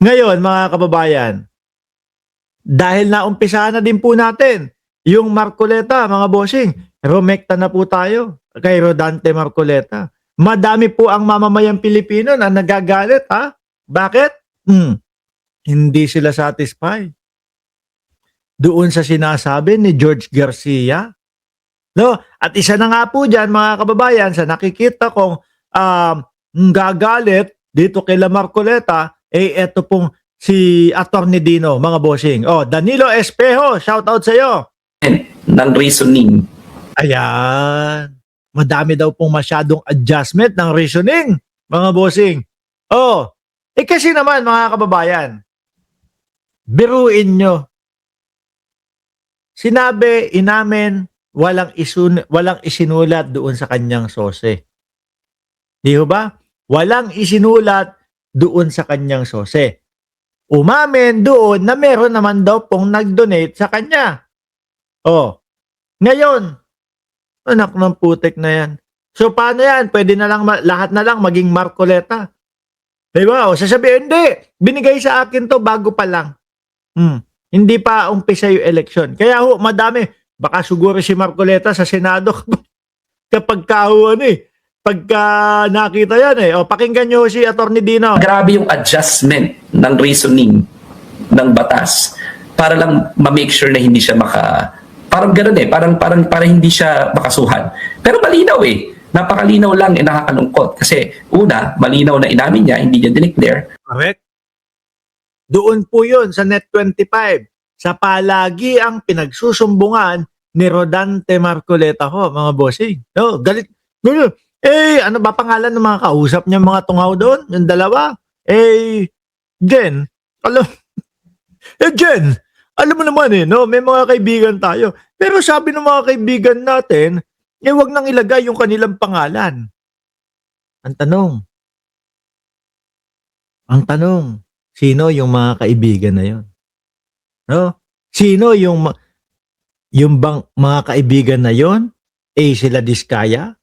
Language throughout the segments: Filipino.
Ngayon, mga kababayan, dahil naumpisahan na din po natin yung Marcoleta, mga bossing, rumekta na po tayo kay Rodante Marcoleta. Madami po ang mamamayang Pilipino na nagagalit, ha? Bakit? Hindi sila satisfied doon sa sinasabi ni George Garcia. No? At isa na nga po dyan, mga kababayan, sa nakikita kong gagalit dito kay Marcoleta, eto pong si Atty. Dino, mga bossing. Danilo Espejo, shout out sa iyo. Ng reasoning. Ayan. Madami daw pong masyadong adjustment ng reasoning, mga bossing. Kasi naman, mga kababayan, biruin nyo. Sinabi, inamin, walang isinulat doon sa kanyang sose. Di ba? Walang isinulat doon sa kanyang sose. Umamin doon na meron naman daw pong nag-donate sa kanya. Ngayon, anak ng putek na yan. So, paano yan? Pwede na lang, lahat na lang maging Marcoleta. Diba? Sasabihin, hindi. Binigay sa akin to bago pa lang. Hindi pa umpisa yung election. Kaya madami. Baka siguro si Marcoleta sa Senado kapag pagka nakita yan pakinggan nyo si Atty. Dino. Grabe yung adjustment ng reasoning ng batas para lang ma-make sure na hindi siya parang gano'n parang hindi siya makasuhan. Pero malinaw napakalinaw lang nakakalungkot. Kasi una, malinaw na inamin niya, hindi niya dineclare. Correct. Doon po yun sa Net25. Sa palagi ang pinagsusumbungan ni Rodante Marcoleta mga bossing. Galit. Ano ba pangalan ng mga kausap niya, mga tungaw doon? Yung dalawa? Jen. Jen, alam mo naman may mga kaibigan tayo. Pero sabi ng mga kaibigan natin, wag nang ilagay yung kanilang pangalan. Ang tanong, sino yung mga kaibigan na yun? Sino yung bang mga kaibigan na yun? Sila Diskaya?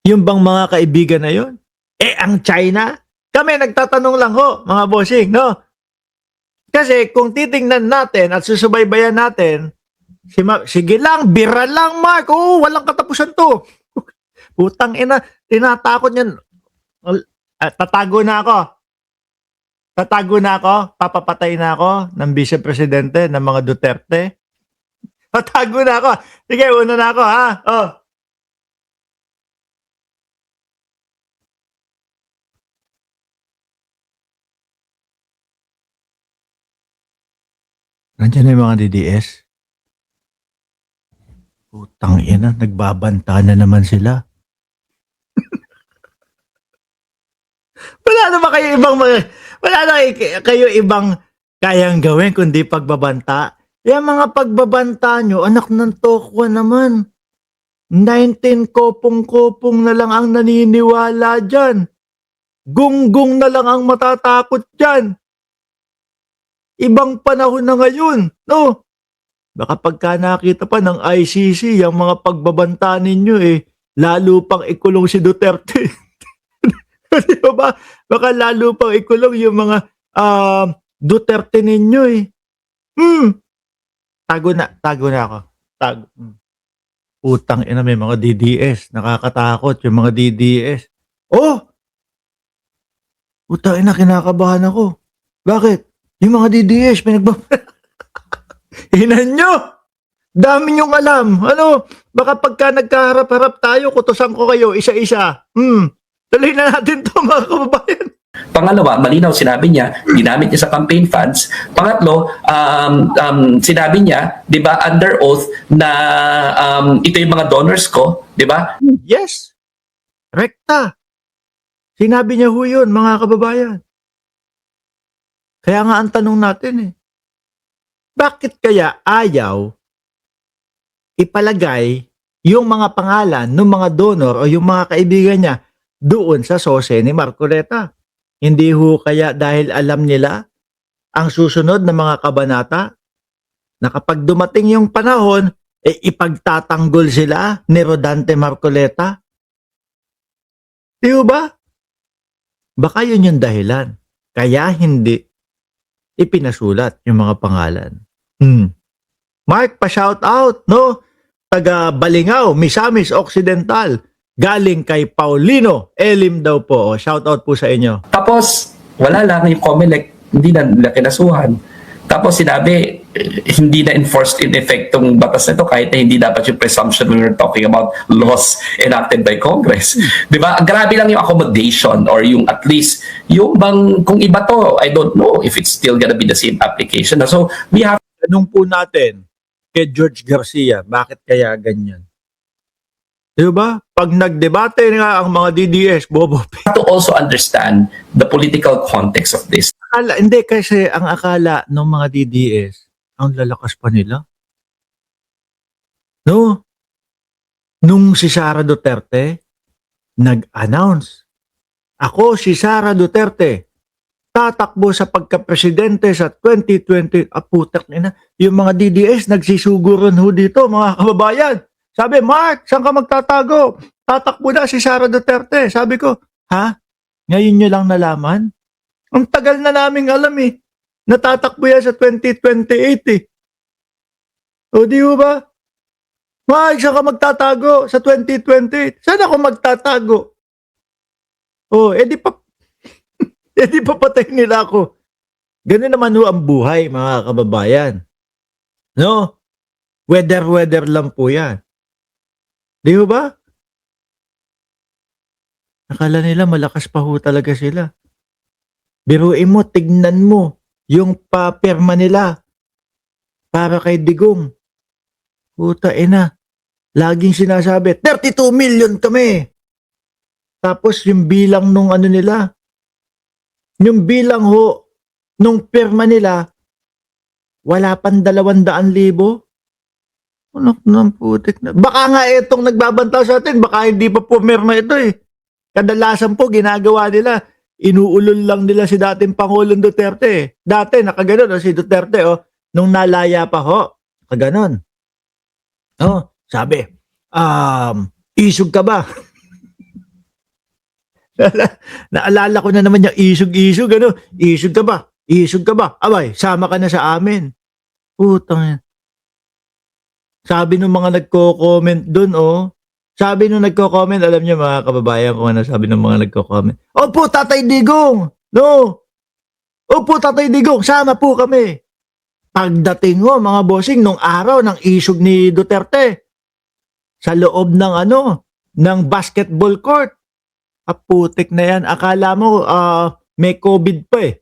Yung bang mga kaibigan na yun? Ang China? Kami nagtatanong lang mga bossing, Kasi kung titingnan natin at susubaybayan natin, sige lang, bira lang, Mark. Walang katapusan to. Putang ina, tinatakot niyan. Tatago na ako. Papapatay na ako ng Vice Presidente ng mga Duterte. Tatago na ako. Sige, una na ako, ha? Nandiyan na yung mga DDS. Putang ina, nagbabanta na naman sila. Wala na kayo ibang kayang gawin kundi pagbabanta. Yung mga pagbabanta nyo, anak ng tokwa naman. 19 kopong-kopong na lang ang naniniwala dyan. Gunggong na lang ang matatakot dyan. Ibang panahon na ngayon, Baka pagka nakita pa ng ICC, yung mga pagbabanta ninyo, lalo pang ikulong si Duterte. Di ba? Baka lalo pang ikulong yung mga Duterte ninyo, Tago na ako. Utang ina, may mga DDS. Nakakatakot yung mga DDS. Utang ina, kinakabahan ako. Bakit? Yung mga DDS, Hinan nyo! Dami nyong alam. Baka pagka nagkaharap-harap tayo, kutusan ko kayo isa-isa. Tuloy na natin to, mga kababayan. Pangalawa, malinaw sinabi niya, ginamit niya sa campaign funds. Pangatlo, sinabi niya, di ba, under oath na ito yung mga donors ko, di ba? Yes. Rekta. Sinabi niya yun, mga kababayan. Kaya nga ang tanong natin bakit kaya ayaw ipalagay yung mga pangalan ng mga donor o yung mga kaibigan niya doon sa sose ni Marcoleta? Hindi kaya dahil alam nila ang susunod na mga kabanata na kapag dumating yung panahon, ipagtatanggol sila ni Rodante Marcoleta? Di ba? Baka yun yung dahilan. Kaya hindi ipinasulat yung mga pangalan. Mark, pa-shout out, no? Taga Balingao, Misamis Occidental. Galing kay Paulino Elim daw po. O, shout out po sa inyo. Tapos, wala lang yung COMELEC, hindi na nila kinasuhan. Tapos sinabi, hindi na enforced in effect tong batas na ito kahit na hindi dapat yung presumption when we're talking about laws enacted by Congress. Di ba? Grabe lang yung accommodation or yung at least, yung bang, kung iba to, I don't know if it's still gonna be the same application. So, we have Tanong po natin kay George Garcia, bakit kaya ganyan? Di ba? Pag nagdebate nga ang mga DDS, bobo. to also understand the political context of this. Hindi kasi ang akala ng mga DDS, ang lalakas pa nila. No? Nung si Sara Duterte, nag-announce, ako si Sara Duterte, tatakbo sa pagka-presidente sa 2020. Putak nina. Yung mga DDS, nagsisuguron ho dito, mga kababayan. Sabi, Mark, saan ka magtatago? Tatakbo na si Sara Duterte. Sabi ko, ha? Ngayon nyo lang nalaman? Ang tagal na naming alam eh. Natatakbo yan sa 2028 eh. O di ba? Mark, saan ka magtatago sa 2028? Saan ako magtatago? O, edi pa edi papatay nila ako. Ganun naman ho ang buhay, mga kababayan. No? Weather lang po yan. Di ba? Akala nila malakas pa ho talaga sila. Biruin mo, tignan mo yung papirma nila para kay Digong. Puta ina. Laging sinasabi, 32 million kami. Tapos yung bilang nung ano nila, yung bilang ho, nung pirma nila, wala pang 200,000. Anak ng putik na. Baka nga itong nagbabanta sa atin, baka hindi pa pumirma ito eh. Kadalasan po, ginagawa nila, inuulol lang nila si dating Pangulong Duterte. Dati, nakaganon si Duterte, nung nalaya pa ho, nakaganon. Sabi, isog ka ba? Naalala ko na naman yung isog-isog, isog ka ba? Isog ka ba? Abay, sama ka na sa amin. Putang yan. Sabi nung mga nagko-comment dun, sabi nung nagko-comment, alam niyo mga kababayan kung ano sabi ng mga nagko-comment. Opo, Tatay Digong! No! Opo, Tatay Digong, sama po kami. Pagdating mga bossing, nung araw ng isog ni Duterte, sa loob ng ng basketball court, putik na yan. Akala mo, may COVID pa eh.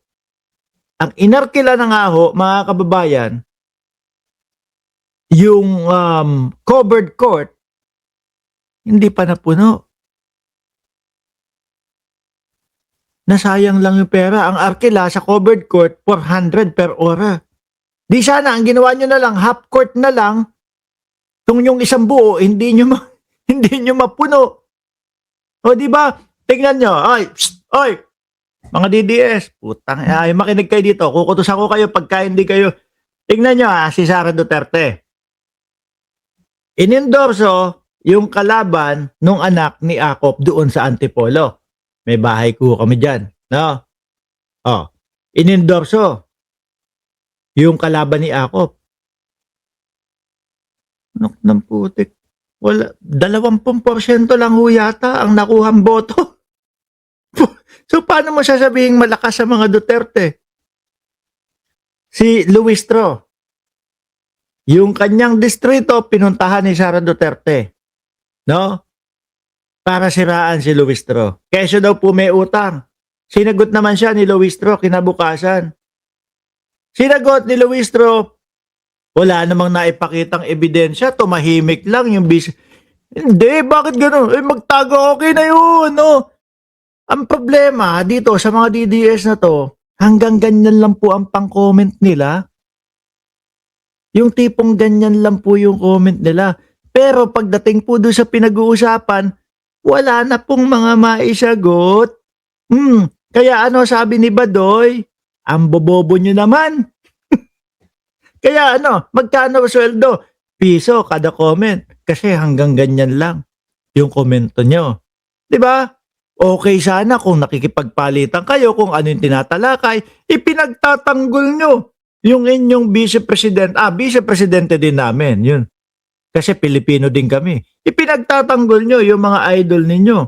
Ang inarkila na nga ho, mga kababayan, yung covered court, hindi pa napuno. Nasayang lang yung pera. Ang arkila sa covered court, 400 per ora. Di sana, ang ginawa nyo na lang, half court na lang, kung yung isang buo, hindi nyo mapuno. O di ba? Tingnan nyo, oy, mga DDS, putang, makinig kayo dito, kukutusan ko kayo pagka hindi kayo, tingnan nyo si Sara Duterte. Inendorso yung kalaban nung anak ni Akop doon sa Antipolo. May bahay ko kami dyan, no? Inendorso yung kalaban ni Akop. Nok ng putik. Wala, 20% lang ho yata ang nakuhang boto. So, paano mo sasabihin malakas sa mga Duterte? Si Luis Tro, yung kanyang distrito, pinuntahan ni Sara Duterte. No? Para siraan si Luis Tro. Kesyo daw po may utang. Sinagot naman siya ni Luis Tro kinabukasan. Sinagot ni Luis Tro, wala namang naipakitang ebidensya, tumahimik lang yung Hindi, bakit gano'n? Magtago, okay na yun, no? Ang problema dito sa mga DDS na to, hanggang ganyan lang po ang pang-comment nila. Yung tipong ganyan lang po yung comment nila. Pero pagdating po doon sa pinag-uusapan, wala na pong mga maisagot. Kaya sabi ni Badoy, ang bobobo nyo naman. Kaya magkano sweldo? Piso kada comment. Kasi hanggang ganyan lang yung komento nyo. Diba? Okay sana kung nakikipagpalitan kayo kung ano yung tinatalakay, ipinagtatanggol nyo yung inyong vice-president. Vice-presidente din namin, yun. Kasi Pilipino din kami. Ipinagtatanggol nyo yung mga idol ninyo.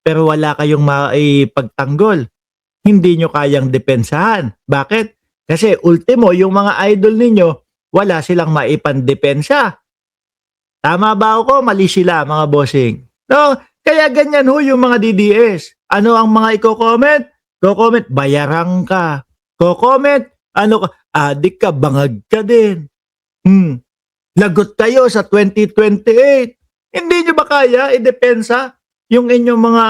Pero wala kayong maipagtanggol. Hindi nyo kayang depensahan. Bakit? Kasi ultimo, yung mga idol ninyo, wala silang maipandepensa. Tama ba ako? Mali sila, mga bossing. No, kaya ganyan ho yung mga DDS. Ano ang mga i-comment? Ko-comment, bayarang ka. Ko-comment, ano ka? Adik ka, bangag ka din. Lagot kayo sa 2028. Hindi nyo ba kaya idepensa yung inyong mga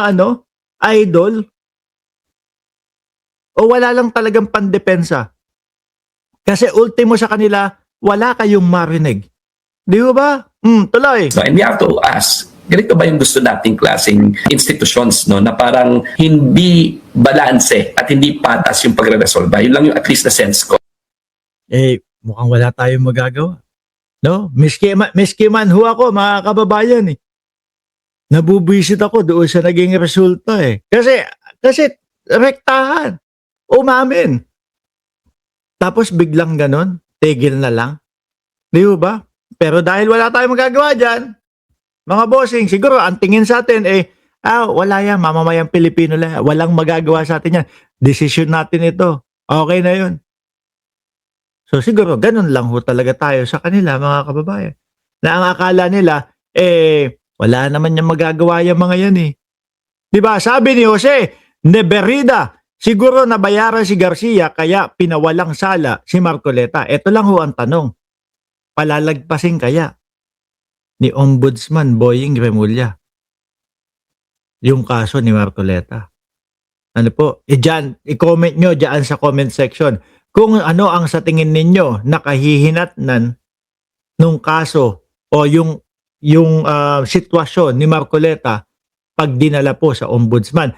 idol? O wala lang talagang pandepensa? Kasi ultimo sa kanila, wala kayong marinig. Di ba? Tuloy. So, and we have to ask, ganito ba yung gusto nating klaseng institutions, no, na parang hindi balanse at hindi patas yung pagre-resolve? Yun lang yung at least na sense ko. Mukhang wala tayong magagawa. No? Miski man ho ako, mga kababayan Nabubwisit ako doon sa naging resulta Kasi rektahan. Umamin. Tapos biglang ganon, tigil na lang. Di ba? Pero dahil wala tayong magagawa dyan, mga bossing, siguro ang tingin sa atin wala yan, mamamayang Pilipino lang. Walang magagawa sa atin yan. Desisyon natin ito. Okay na yun. So siguro ganun lang ho talaga tayo sa kanila, mga kababayan. Na ang akala nila, wala naman yung magagawa yung mga yan Diba? Sabi ni Jose Neberida, siguro nabayaran si Garcia kaya pinawalang sala si Marcoleta. Ito lang ho ang tanong. Palalagpasin kaya ni Ombudsman Boying Remulla yung kaso ni Marcoleta? Ano po? Diyan, i-comment nyo diyan sa comment section kung ano ang sa tingin ninyo nakahihinatnan nung kaso o yung sitwasyon ni Marcoleta pag dinala po sa ombudsman.